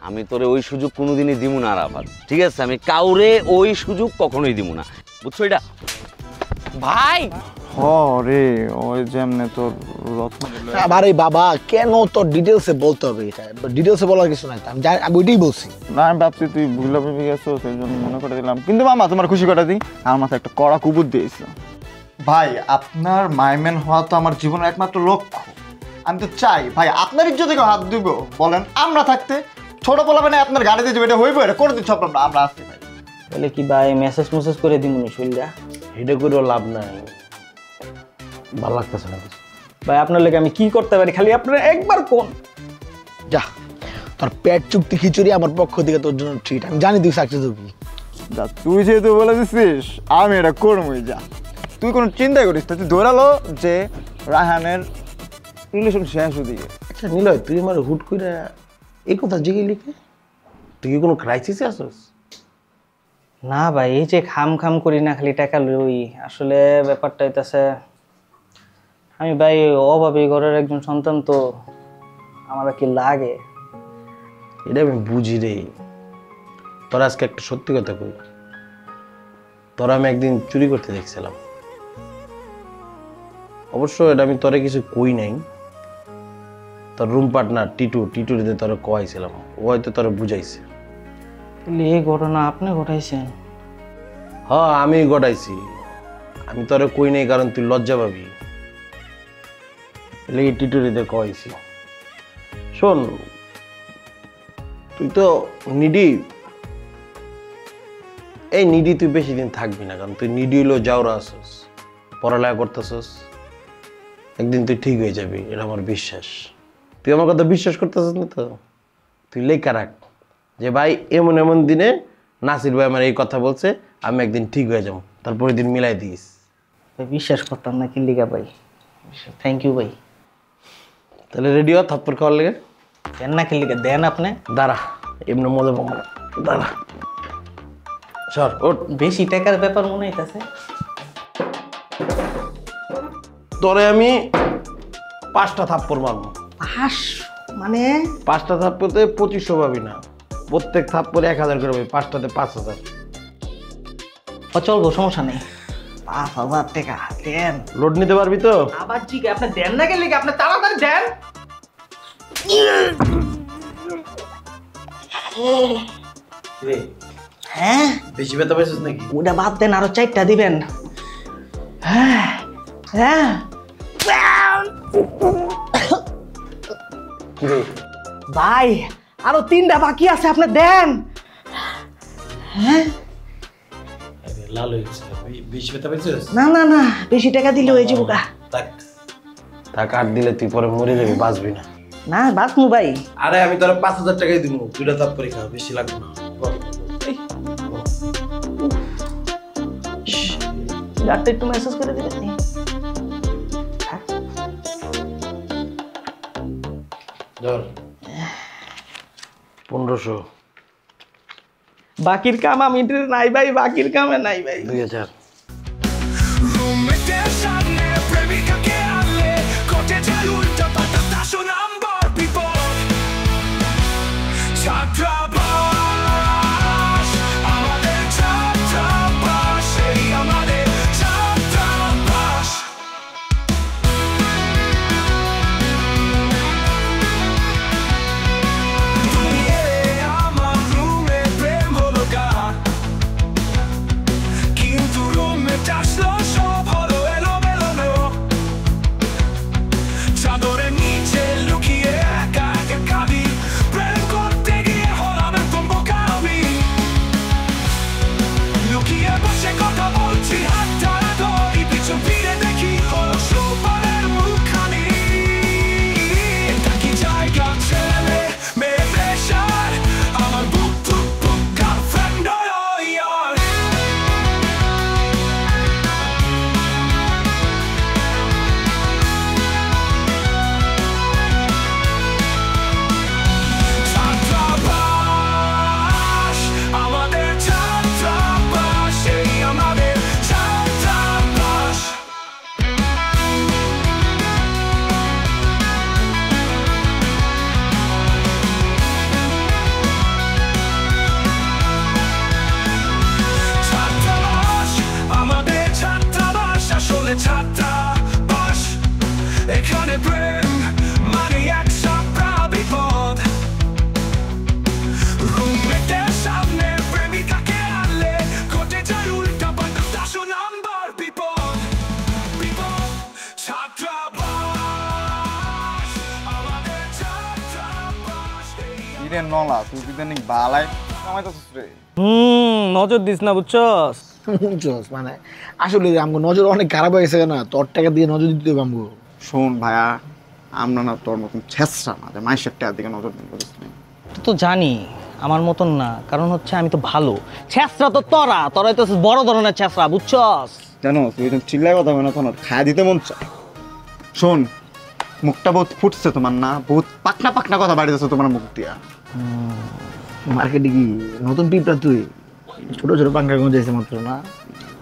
আমি তোরে ওই সুযোগ কোনোদিনই দিব না আরাফাত, ঠিক আছে? আমি কাউরে ওই সুযোগ কখনোই দিব না, বুঝছো এটা? ভাই রে ওই যেমনে তোর রত্ন আরে বাবা কেন তোর ডিটেলসে বলতে হবে? এটা ডিটেলসে বলার কিছু নাই, আমি ওইটাই বলছি। না আমি ভাবছি তুই ভুলে ভেবে গেছো, সেই জন্য মনে করে দিলাম। কিন্তু মামা তোমার খুশি করে দিই, আমার মাথায় একটা কড়া কুবুর দিয়েছিল। ভাই আপনার মাইম্যান হওয়া তো আমার জীবনের একমাত্র লক্ষ্য। আমি তো চাই ভাই আপনার ইজ্জতে কেউ হাত দিব বলেন? আমরা থাকতে ছোট পোলাপানে আপনার গাড়িতে যাবে, এটা হইব? এটা করে দিচ্ছ আপনার, আমরা আসছি ভাই। তাহলে কি ভাই মেসেজ মেসেজ করে দিমুনি শৈলটা? এটা করেও লাভ নাই, ভালো লাগতেছে না ভাই আপনার লেগে আমি কি করতে পারি খালি আপনারা একবার কোন। যা তোর পেট চুক্তি খিচুড়ি আমার পক্ষ থেকে তোর জন্য ট্রিট। আমি জানি তুই সাকসেস হবি। যা তুই যেহেতু বলে দিচ্ছিস আমি এটা করবই। যা তুই কোনো চিন্তা করিস না, তুই ধরালো যে রায়হানের রিলেশন শেষ ওদিকে। আচ্ছা নিলয়, তুই আমার হুট করে এই কথা জিগে লিখে, তুই কি কোনো ক্রাইসিসে আসছিস? না ভাই এই যে খাম খাম করি না খালি টাকা লই, আসলে ব্যাপারটা হইতাছে আমি ভাই অভাবী ঘরের একজন সন্তান, তো আমার কি লাগে এটা আমি বুঝি রে। তোর আজকে একটা সত্যি কথা কই, তোর আমি একদিন চুরি করতে দেখছিলাম। অবশ্য এটা আমি তোরে কিছু কই নাই, তোর রুম পার্টনার টিটুরিতে তোরে কয়াইছিলাম, ও হয়তো তোরে বুঝাইছে। এই ঘটনা আপনি ঘটাইছেন? হ্যাঁ আমি ঘটাইছি, আমি তোরে কই নাই কারণ তুই লজ্জা পাবি, লেগে টিটুরিতে কয়াইছি। শোন, তুই তো নিডি, এই নিডি তুই বেশি দিন থাকবি না, কারণ তুই নিডি হইলেও যাওরা আসস, পড়ালেখা করতেছস, একদিন তুই ঠিক হয়ে যাবি, এটা আমার বিশ্বাস। তুই আমার কথা বিশ্বাস করতেছিস না তো? তুই লেখা রাখ যে ভাই এমন এমন দিনে নাসির ভাই আমার এই কথা বলছে, আমি একদিন ঠিক হয়ে যাবো, তারপরে দিন মিলাই দিস। বিশ্বাস করতাম না কিল্লিকা ভাই, থ্যাংক ইউ ভাই। তাহলে রেডি হ থাপ্পড় খাওয়ার লেগে। দেন না কিল্লিকা, দেন আপনি। দাঁড়া, এমনি মজা পাবো না, দাঁড়া সর ওঠ। বেশি টাকার ব্যাপার মনে হইতাছে। তোরে আমি 5টা থাপ্পড় মারবো। মানে 5টা থাপ্পড়তে 2500 পাবি না, প্রত্যেক থাপ্পড়ে 1000 করে পাবি, 5টাতে 5000। চলবো, সমস্যা নেই। 5000 টাকা দেন। লোড নিতে পারবি তো? আবার ঠিক আপনি দেন না গেলে আপনি তাড়াতাড়ি দেন। হ্যাঁ বেশি ব্যথা পেয়েছিস নাকি? ওটা বাদ দেন, আরো 4টা দিবেন। হ্যাঁ হ্যাঁ ভাই আরো 3টা বাকি আছে, আপনি দেন। হ্যাঁ লাল হয়ে গেছে, বেশি ব্যথা পেয়েছিস? না না না, বেশি টাকা দিলে হয়ে যাবো গা। থাক, আর দিলে তুই পরে মরে যাবি, বাঁচবি না। না বাঁচমু ভাই। আরে আমি তোর 5000 টাকাই দিব, 2টা থাপ্পড়ই খা, বেশি লাগবে না। গাড়িটা একটু মেসেজ করে দিবেন নি? 1500। বাকির কাম আমি নাই ভাই, বাকির কামে নাই ভাই। 2000। কিন্তু মানে প্রেম মানে এক সপ্তাহ বিপদ রুমমেটের সামনে প্রেমিকাকে আনলে ঘটে যায় উল্টা পাল্টা 10 নম্বর বিপদ বিপদ ছাত্রাবাস আমাদের ছাত্রাবাস ইরে নলা তুই ইদানিং বালাই কামাইতেছিস রে। নজর দিস না বুঝছস। বুঝছস মানে আসলে আমগো নজর অনেক খারাপ হয়ে গেছে না, তোর টাকা দিয়ে নজর দিতে হবে আমগো। শোন ভাইয়া, আমরা না তোর মতন ছেঁচড়া না যে মাইশের টাকার দিকে নজর দিন করিস না। তুই তো জানি আমার মতন না, কারণ হচ্ছে আমি তো ভালো। ছেঁচড়া তো তোরাই তো বড় ধরনের ছেঁচড়া বুঝছস। জানো তুই একদম চিল্লাই কথা বলে না, তোমার খায়া দিতে মন চায়। শোন, মুখটা বহুত ফুটছে তোমার না, বহুত পাকনা পাকনা কথা বাড়ি যাচ্ছে তোমার মুখ দিয়া। মার্কেটে কি নতুন পিঁপড়া তুই? ছোট ছোট পাঙ্কা গঞ্জাইছে মাত্র না।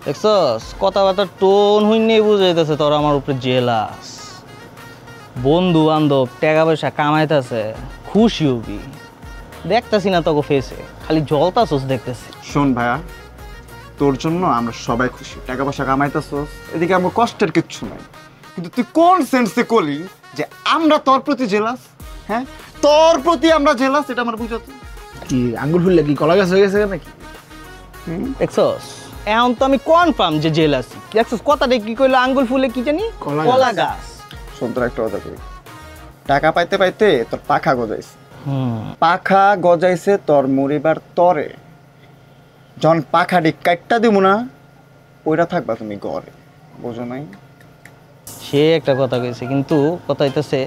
দেখছস কথাবার্তার টোন হইনি বুঝাইতেছে তোর আমার উপরে জেলাস। বন্ধু বান্ধব টাকা পয়সা কামাইতেছে, খুশি হবি। দেখতেছি না তোকে ফেসে, খালি জলতাছস দেখতেছি। শোন ভাইয়া, তোর জন্য আমরা সবাই খুশি, টাকা পয়সা কামাইতেছস, এদিকে আমার কষ্টের কিচ্ছু নাই। কিন্তু তুই কোন সেন্সে করলি যে আমরা তোর প্রতি জেলাস? হ্যাঁ, তোর প্রতি আমরা জেলাস, এটা আমার বুঝাতে। কি আঙ্গুল ফুললে কি কলা গাছ হয়ে গেছে নাকি? দেখছস এখন তো আমি কনফার্ম যে জেলাসি। দেখছস কথাটা কি কইলো, আঙ্গুল ফুলে কি জানি কলা গাছ। শোন তোর একটা কথা কই, টাকা পাইতে পাইতে তোর পাখা গজাইছে। হুম, পাখা গজাইছে তোর মরিবার তরে, যখন পাখাটি কাটটা দিব না ওইটা থাকবা তুমি ঘরে, বোঝো নাই? সে একটা কথা কইছে, কিন্তু কথা হইতেছে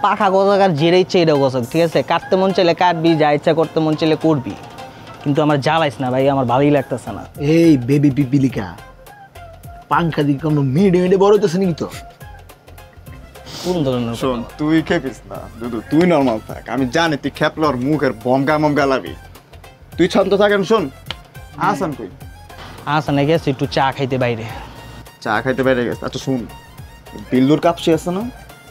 পাখা গজাকার যেটা ইচ্ছে এটাও গজাক, ঠিক আছে? কাটতে মন চাইলে কাটবি, যা ইচ্ছা করতে মন চাইলে করবি, কিন্তু আমার জ্বালাইস না ভাই, আমার ভালোই লাগতেছে না। এই বেবি পিপিলিকা, পাঙ্খা দিকে কোনো মিডে মিডে বড় হইতেছে নাকি তো? কোন ধরনের শোন তুই খেপিস না দুদু, তুই নর্মাল থাক। আমি জানি তুই খেপলার মুখের বমগা মমগা লাবি, তুই শান্ত থাকেন। শোন আসান কই? আচ্ছা না গেছে একটু চা খাইতে বাইরে। চা খাইতে বাইরে গেছে? আচ্ছা শুন, বিল্লুর কাপসি আছে না,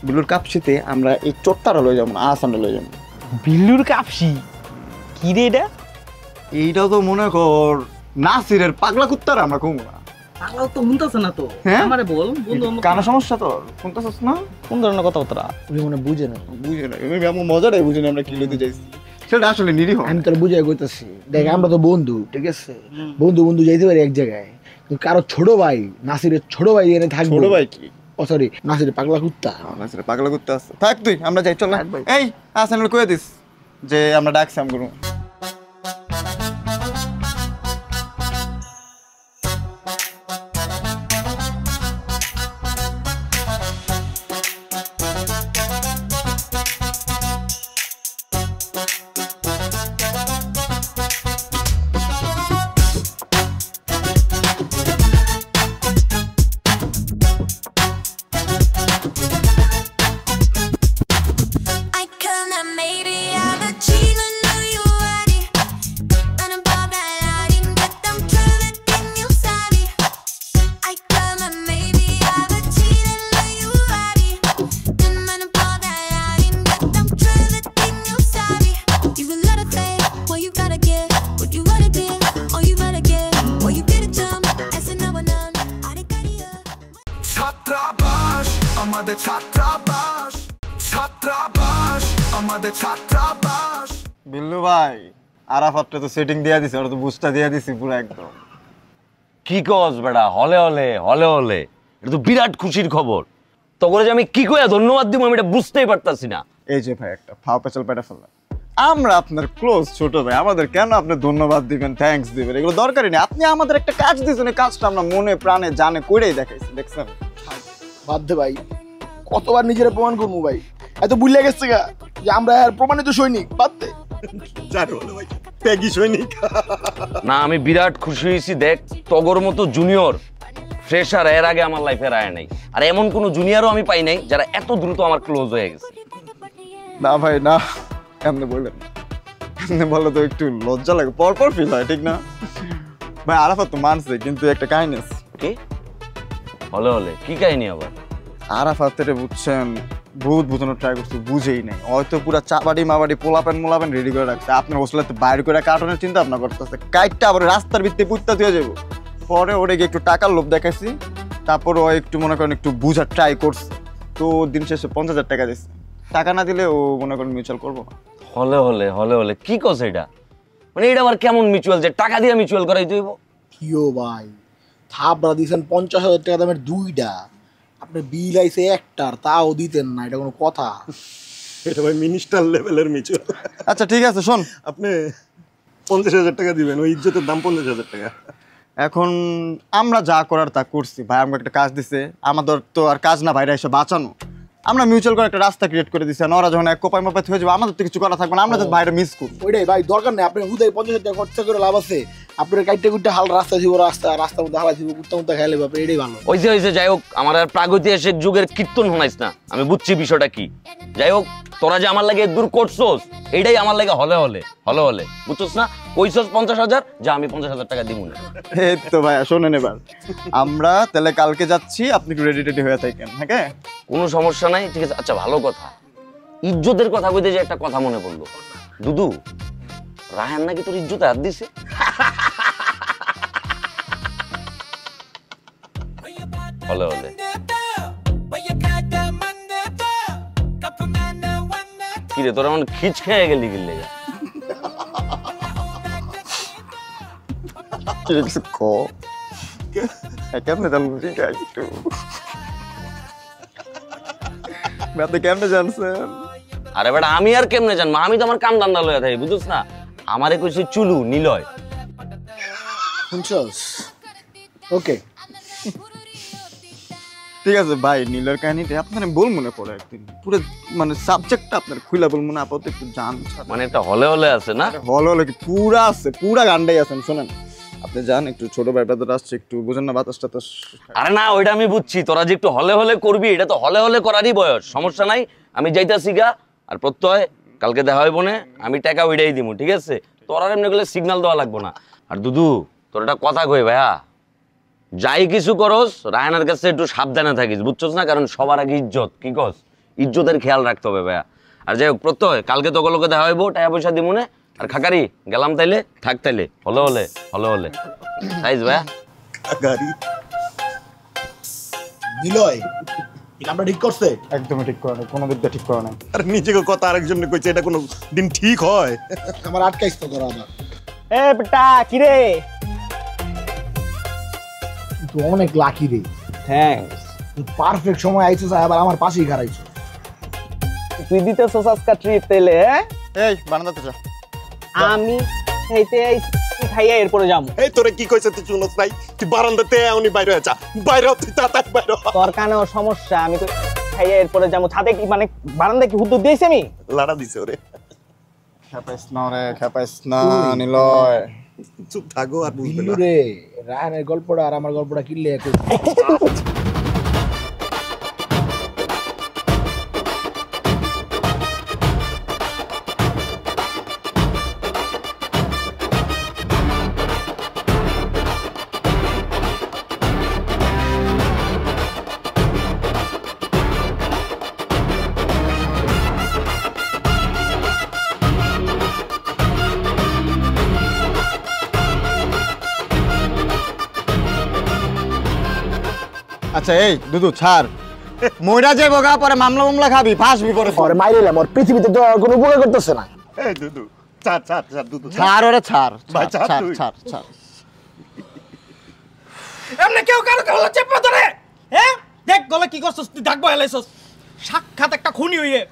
বিল্লুর কাপসিতে আমরা এই চোট্টারা লয়ে যাবো না, আসানটা লয়ে যাবো। বিল্লুর কাপসি? কি রে এটা? এইটা তো মনে কর নাসিরের পাগলা কুত্তার আমরা কমু না। পাগলাও তো শুনতেছে না তো, হ্যাঁ? আমারে বল বন্ধু কানা সমস্যা তোর, শুনতেছিস না? কোন ধরনের কথাবার্তা? তুমি মনে বুঝে না। বুঝে না, আমি আমার মজাটাই বুঝি না আমরা কি লইতে চাইছি, সেটা আসলে নিরীহ। আমি তোর বুঝাই কইতাছি, দেখ আমরা তো বন্ধু, ঠিক আছে? বন্ধু বন্ধু যাইতে পারি এক জায়গায়, কিন্তু কারো ছোট ভাই, নাসিরের ছোট ভাই এনে থাকবে। ছোট ভাই কি? ও সরি, নাসিরের পাগলা কুত্তা। নাসিরের পাগলা কুত্তা আছে, থাক তুই, আমরা যাই, চল না। এই আসানুল কয়ে দিস যে আমরা ডাকছি আমগুলো। I couldn't maybe have a cheat on you already. And above that, I didn't get them to the thing you savvy. I couldn't maybe have a cheat on you already. And above that, I didn't get them to the thing you savvy. You will let it say what you gotta get, what you wanna do, or you better get what you get it done. As another none, I didn't get it. ছাত্রাবাস আমাদের ছাত্রাবাস ছাত্রাবাস আমাদের ছাত্রাবাস। বিল্লু ভাই, আরাফাতটা তো setting দিয়া দিছে, ওরা তো বুস্টটা দিয়া দিছি পুরো একদম। কি কস বেটা, হলে হলে হলে হলে, এটা তো বিরাট খুশির খবর। তখন যে আমি কি কইয়া ধন্যবাদ দিব আমি এটা বুঝতেই পারতাছি না। এই যে ভাই একটা ফাও পেছাল পেটা ফেললাম, আমরা আপনার ক্লোজ ছোট ভাই, আমাদের কেন আপনি ধন্যবাদ দিবেন, থ্যাঙ্কস দিবেন, এগুলো দরকারই নেই। আপনি আমাদের একটা কাজ দিয়েছেন, এই কাজটা আমরা মনে প্রাণে জানে করেই দেখাইছি, দেখছেন? বাদ দে ভাই, কতবার নিজেরা প্রমাণ করবো ভাই? এত বুঝলে গেছে গা যে আমরা আর প্রমাণিত সৈনিক, বাদ দে। জানো ভাই, ত্যাগী সৈনিক। না আমি বিরাট খুশি হয়েছি। দেখ তগর মতো জুনিয়র ফ্রেশার এর আগে আমার লাইফে আয় নাই, আর এমন কোনো জুনিয়রও আমি পাই নাই যারা এত দ্রুত আমার ক্লোজ হয়ে গেছে। না ভাই না, এমনি বললেন, এমনি বললে তো একটু লজ্জা লাগে, পরপর ফিল হয়, ঠিক না ভাই? আরাফাত তো মানছে, কিন্তু একটা কাহিনী আছে। কি হলে হলে কি কাহিনী আবার? আরাফাতের বুঝছেন বহুত বোঝানোর ট্রাই করছে, বুঝেই নাই। হয়তো পুরো চাবাড়ি মাবাড়ি পোলাপেন মোলাপেন রেডি করে রাখছে, আপনার হোস্টেলে বাইর করে কার্টনের চিন্তা ভাবনা করতেছে, কাইটটা আবার রাস্তার ভিত্তি পুঁততে দিয়ে যাবো। পরে ওরে গিয়ে একটু টাকার লোভ দেখাইছি, তারপর ও একটু মনে করেন একটু বুঝার ট্রাই করছে, তো দিন শেষে 50,000 টাকা দিচ্ছে। টাকা না দিলে ও মনে করেন মিউচুয়াল করবো না। হলে হলে হলে হলে কি কস এটা? মানে এটা আবার কেমন মিউচুয়াল যে টাকা দিয়ে মিউচুয়াল করাই দেব? কিও ভাই থাপড়া দিয়েছেন 50,000 টাকা দামের 2টা, আপনি বিল আইছে একটার, তাও দিতেন না, এটা কোনো কথা? এটা ভাই মিনিস্টার লেভেলের মিউচুয়াল। আচ্ছা ঠিক আছে, শোন, আপনি 50,000 টাকা দিবেন, ওই ইজ্জতের দাম 50,000 টাকা। এখন আমরা যা করার তা করছি ভাই। আমাকে একটা কাজ দিছে, আমাদের তো আর কাজ না ভাইরা এসে বাঁচানো। আমরা মিউচুয়াল করে একটা রাস্তা ক্রিয়েট করে দিছি, আর ওরা যখন এক কোপায় মোপায় হয়ে যাবে আমাদের তো কিছু করা থাকবে না, আমরা তো ভাইরা মিস করি। ওইটাই ভাই দরকার নেই, আপনি হুদাই 50,000 টাকা খরচা করে লাভ আছে? আপনার কাইটে কুইটে হাল রাস্তা ছিল, রাস্তার মধ্যে হালা ছিল, কুত্তা মুত্তা খাইলে বাপরে এটাই ভালো। হইছে যাই হোক, আমার আর প্রাগৈতিহাসিক যুগের কীর্তন শোনাইস না, আমি বুঝছি বিষয়টা কি। যাই হোক, তোরা যে আমার লাগে দূর করছোস এইটাই আমার লাগে হলে হলে হলে হলে, বুঝছোস না? কইছস 50,000, যা আমি 50,000 টাকা দিব না। এই তো ভাইয়া শোনেন, এবার আমরা তাহলে কালকে যাচ্ছি, আপনি একটু রেডি টেডি হয়ে থাকেন। হ্যাঁ, কোনো সমস্যা নাই, ঠিক আছে। আচ্ছা ভালো কথা, ইজ্জতের কথা কইতে যে একটা কথা মনে পড়লো। দুদু, রায়হান নাকি তোর ইজ্জতে হাত দিছে? হলে হলে কি রে, তোরা মানে খিচ খেয়ে গেলি গেলে? কেমনে জানছেন? আরে বেটা, আমি আর কেমনে জানবো? আমি তো আমার কাম দান্দা লইয়া থাকি, বুঝছ না? আমারে কইছে চুলু নিলয়। শুনছস? ওকে ঠিক আছে ভাই, নীলের কাহিনীটা আপনার বল মনে পড়ে একদিন, পুরো মানে সাবজেক্টটা আপনার খুলে বল মনে, আপাতত একটু জান। মানে একটা হলে হলে আছে না? হল হলে কি পুরা আছে, পুরা গান্ডাই আছেন। শোনেন, আপনি যান, একটু ছোট ব্যাপার আসছে, একটু বুঝেন না, বাতাস টাতাস। আরে না, ওইটা আমি বুঝছি, তোরা যে একটু হলে হলে করবি, এটা তো হলে হলে করারই বয়স, সমস্যা নাই। আমি যাইতাছি গা, আর প্রত্যয় কালকে দেখা হইব না, আমি টাকা ওইটাই দিব, ঠিক আছে? তোরা এমনি গেলে সিগন্যাল দেওয়া লাগবো না। আর দুদু, তোর একটা কথা কই ভাইয়া, যাই কিছু করস রায়নার কাছে একটু সাবধানে থাকিস, বুঝছস না? কারণ সবার আগে ইজ্জত, কি কস? ইজ্জতের খেয়াল রাখতে হবে ভাইয়া। আর যাই হোক প্রত্যয়, কালকে তো লোকে দেখা হইব, টাকা পয়সা দিব না। আর খাকারি গেলাম তাইলে, থাক তাইলে, হলে হলে হলে হলে তাইস ভাইয়া। গাড়ি নিলয় এই কামটা ঠিক করছে? একদমই ঠিক করে নাই, কোনো দিক দিয়ে ঠিক করে নাই। আর নিজেকে কথা আরেকজনের কইছে, এটা কোনো দিন ঠিক হয়? আমার আটকাইছ তো করা আমার। এ বেটা কি রে? তুই অনেক লাকি রে, থ্যাঙ্কস। তুই পারফেক্ট সময় আইছিস, আবার আমার পাশেই খারাইছিস। তুই দিতেছস আজকে ট্রিট তাইলে? এই বারান্দাতে যা। আমি খাইতে আইছি, খাইয়া এরপরে যাবো। এই তোরে কি কইছে তুই শুনছ নাই? তুই বারান্দাতে উনি বাইরে হয়ে যা, বাইরে তুই তাড়াতাড়ি বাইরে হ। তোর কানেও সমস্যা, আমি তো খাইয়া এরপরে যাবো। ছাদে কি মানে বারান্দায় কি হুদ্দুর দিয়েছি আমি? লাড়া দিছে ওরে। খেপাইস না রে, খেপাইস না নিলয়। চুপ থাকো আর বুঝবে বিল্লু না। রে, রায়নের গল্পটা আর আমার গল্পটা কিনলে একই। আচ্ছা এই দুদু ছাড়, মইরা যে বগা পরে মামলা মামলা খাবি, ফাঁসবি পরে। ওরে মাইরিলাম, ওর পৃথিবীতে তো আর কোনো উপকার করতেছে না। এই দুদু ছাড় ছাড় ছাড় দুদু ছাড়। ছাড় ওরে, ছাড় ভাই, ছাড় ছাড় ছাড় তুই। ছাড় ছাড়। এমনি কেউ কারো গলা চেপে ধরে? হ্যাঁ দেখ গলা কি করছস তুই, ডাকবো এলাইছস সাক্ষাৎ একটা খুনি হইয়ে।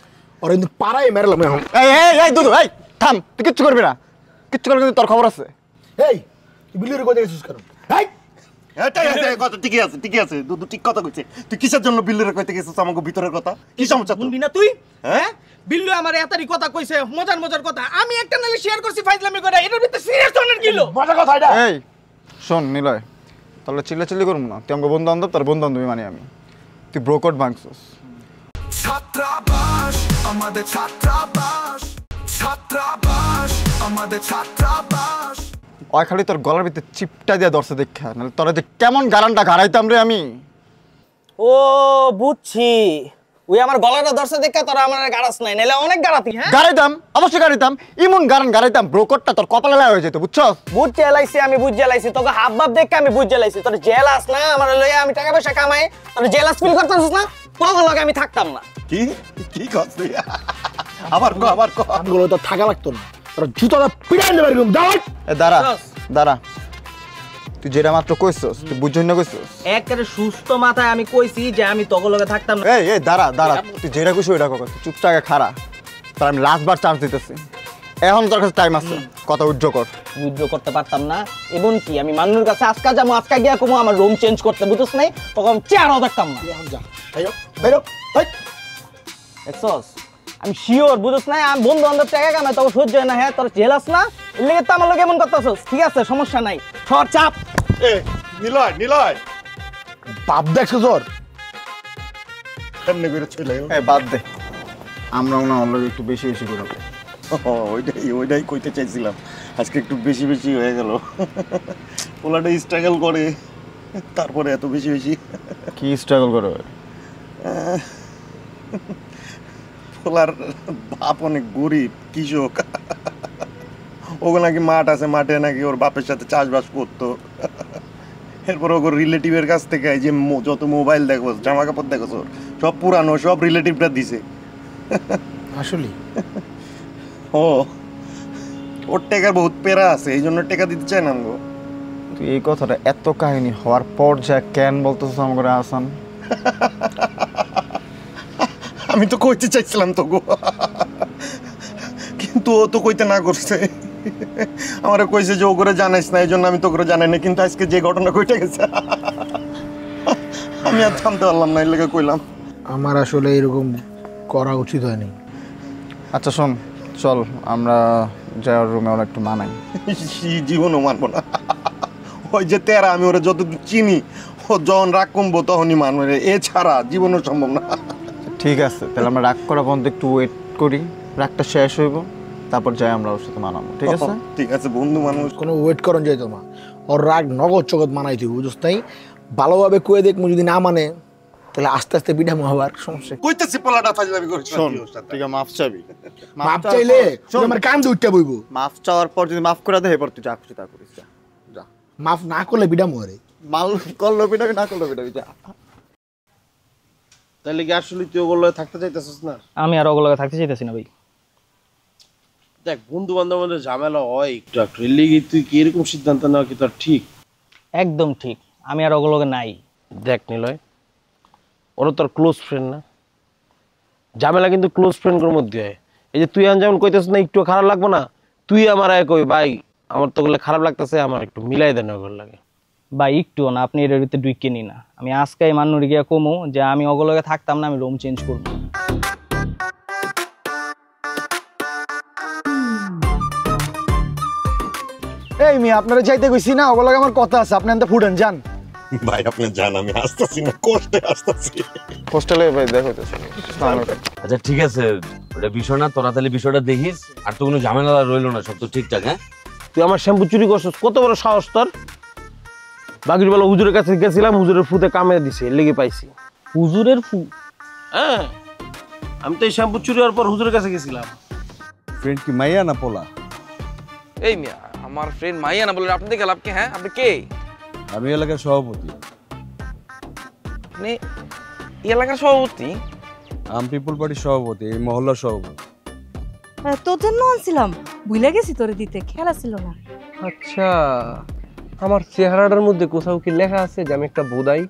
ওরে কিন্তু পাড়াই মেরলাম এখন। এই এই এই দুদু, এই থাম, তুই কিচ্ছু করবি না, কিচ্ছু করবি না, তোর খবর আছে। এই তুই বিল্লুরে কই দেখছিস কেন? এই এটাই আছে কথা, ঠিকই আছে ঠিকই আছে, দুদু ঠিক কথা কইছে। তুই কিসের জন্য বিল্লুরে কইতে গেছিস আমাকে ভিতরের কথা? কি সমস্যা তোর? শুনবি না তুই? হ্যাঁ বিল্লু আমার এতারি কথা কইছে, মজার মজার কথা, আমি একটা নালে শেয়ার করছি ফাইজলামি করে, এটার ভিতরে সিরিয়াস হওয়ার কিলো মজা কথা এটা। এই শোন নিলয়, তাহলে চিল্লাচিল্লি করবো না। তুই আমাকে বন্ধু বান্ধব, তার বন্ধু বান্ধবী মানি আমি। তুই ব্রোকট ভাঙছিস। ছাত্রাবাস আমাদের ছাত্রাবাস, ছাত্রাবাস আমাদের ছাত্রাবাস। ওই খালি তোর গলার ভিতরে চিপটা দিয়ে ধরছে দেখা, নাহলে তোরা যে কেমন গারানটা গাড়াইতাম রে আমি। ও বুঝছি, ওই আমার গলাটা ধরছে দেখে তোরা আমার গাড়াস নাই, নাহলে অনেক গাড়াতি। হ্যাঁ গাড়াইতাম, অবশ্যই গাড়াইতাম, ইমন গাড়াইতাম, ব্রোকরটা তোর কপালে লাগা হয়ে যেত, বুঝছো? বুঝ এলাইছি, আমি বুঝ এলাইছি, তোকে হাব ভাব দেখে আমি বুঝ এলাইছি। তোর জেলাস না আমার লইয়া, আমি টাকা পয়সা কামাই, তোর জেলাস ফিল করতেছিস না, তোকে লগে আমি থাকতাম না। কি কি করছ তুই? আবার কো আমগুলো তো থাকা লাগতো না, তোর জুতোটা পিটাই দেবে এরকম। দাঁড়া দাঁড়া, তুই যেটা মাত্র কইছস, তুই বুঝছস না কইছস? একেবারে সুস্থ মাথায় আমি কইছি যে আমি তোকে লগে থাকতাম না। এই দাঁড়া দাঁড়া, তুই যেটা কইছিস ওইটা কর, চুপচাপ খাড়া। তোর আমি লাস্টবার চান্স দিতেছি, এখন তোর কাছে টাইম আছে, কথা উজ্জ্ব কর। উইথড্র করতে পারতাম না, এবং কি আমি মানুষের কাছে আজকে যাবো, আজকে গিয়া কমো আমার রুম চেঞ্জ করতে, বুঝছিস নাই? তখন চেয়ারও দেখতাম না। দেখছস আমি শিওর, বুঝছিস না? আমি বন্ধু বান্ধব টাকা কামাই, তখন সহ্য হয় না। হ্যাঁ তোর জেলাস না, এর লেগে তো আমার লোক এমন করতেছস। ঠিক আছে, সমস্যা নাই, সর চাপ। নিলয় বাপ দেখছো তোর? কেমনে করে চলে গেল? এই বাদ দে, আমরাও না অল্প একটু বেশি বেশি করে। ওইটাই কইতে চাইছিলাম, আজকে একটু বেশি বেশি হয়ে গেল। ওলাটা স্ট্রাগল করে, তারপরে এত বেশি বেশি। কি স্ট্রাগল করে? ওলার বাপ অনেক গরিব কৃষক, ওগুলো নাকি মাঠ আছে, মাঠে নাকি ওর বাপের সাথে চাষবাস করতো। এরপর ওর রিলেটিভের কাছ থেকে এই যে যত মোবাইল দেখো, জামা কাপড় দেখো, সব পুরানো, সব রিলেটিভরা দিছে। আসলে ও ওর টেকার বহুত পেরা আছে, এই জন্য টেকা দিতে চায় না গো। তুই এই কথাটা এত কাহিনী হওয়ার পর যা কেন বলতেছিস আমাকে আসান? আমি তো কইতে চাইছিলাম তো গো, কিন্তু ও তো কইতে না করছে। আমারে কইছে যে ও করে জানাইস না, এই জন্য আমি তো করে জানাই না। কিন্তু আজকে যে ঘটনা কইতে গেছে, আমি আর থামতে পারলাম না, এর লেগে কইলাম। আমার আসলে এরকম করা উচিত হয়নি। আচ্ছা শোন, চল আমরা যাওয়ার রুমে ওরা একটু মানাই। জীবনও মানবো না, ওই যে তেরা, আমি ওরা যত চিনি, ও যখন রাগ কমবো তখনই মানবো, এছাড়া জীবনও সম্ভব না। ঠিক আছে, তাহলে আমরা রাগ করা পর্যন্ত একটু ওয়েট করি, রাগটা শেষ হইব, তারপর যাই আমরা ওর সাথে মানাবো। ঠিক আছে? ঠিক আছে, বন্ধু মানুষ। কোনো ওয়েট করন যাইতো না, ওর রাগ নগদ চগদ মানাই তুই, বুঝছ তাই? ভালোভাবে কয়ে দেখবো, যদি না মানে তাহলে আস্তে আস্তে পিঠা হবার সমস্যা। কইতেছি পোলাটা ফাজলামি করিস না। শোন, ঠিক আছে, মাফ চাবি। মাপ চাইলে আমার কান দুইটা বইব। মাফ চাওয়ার পর যদি মাফ করে দেয়, এরপর তুই যা খুশি তা করিস, যা যা। মাফ না করলে পিঠা মরে। মাল করলো পিটাবি, না করলো পিটাবি, যা। তাহলে কি আসলে তুই ওগুলো থাকতে চাইতেছিস না? আমি আর ওগুলো থাকতে চাইতেছি না ভাই। দেখ, বন্ধু বান্ধবের ঝামেলা হয় একটু একটু, লিগে তুই কি এরকম সিদ্ধান্ত নেওয়া কি তোর ঠিক? একদম ঠিক, আমি আর ওগুলোকে নাই। দেখ নিলয়, ওরা তোর ক্লোজ ফ্রেন্ড না, ঝামেলা কিন্তু ক্লোজ ফ্রেন্ডের মধ্যে হয়। এই যে তুই যেমন কইতেছিস না একটু খারাপ লাগবে না, তুই আমার আয় কই ভাই আমার তো ওগুলো খারাপ লাগতেছে, আমার একটু মিলাই দেন ওগুলো লাগে। ভাই একটু না, আপনি এর ভিতরে ঢুকে নি না। আমি আজকে মান্নুর গিয়া কমু যে আমি ওগুলোকে থাকতাম না, আমি রুম চেঞ্জ করবো। এই মেয়ে, আপনারা যাইতে কইছি না, ওগুলো আমার কথা আছে, আপনি এনতে ফুটেন যান। ভাই আপনি জান, আমি আসতেছি না, কষ্টে আসতেছি। হোস্টেলে ভাই দেখা হইতেছে। আচ্ছা ঠিক আছে, ওটা বিষয় না, তোরা তাহলে বিষয়টা দেখিস, আর তো কোনো ঝামেলা রইলো না, সব তো ঠিকঠাক। হ্যাঁ, তুই আমার শ্যাম্পু চুরি করছিস, কত বড় সাহস তোর? বাকির বেলা হুজুরের কাছে গেছিলাম, হুজুরের ফুতে কামে দিছে, লেগে পাইছি। হুজুরের ফু? হ্যাঁ, আমি তো এই শ্যাম্পু চুরি হওয়ার পর হুজুরের কাছে গেছিলাম। ফ্রেন্ড কি মাইয়া না পোলা? এই মিয়া, আমার ফ্রেন্ড মাইয়া না বলে আপনি দেখে লাভ কি? হ্যাঁ, আপনি কে? আমি এলাকার সভাপতি। আপনি এই এলাকার সভাপতি? আম পিপল পার্টির সভাপতি, এই মহল্লার সভাপতি। তোর জন্য আনছিলাম, ভুলে গেছি তোরে দিতে, খেলা ছিল না। আচ্ছা, আমার চেহারাটার মধ্যে কোথাও কি লেখা আছে যে আমি একটা বোধাই?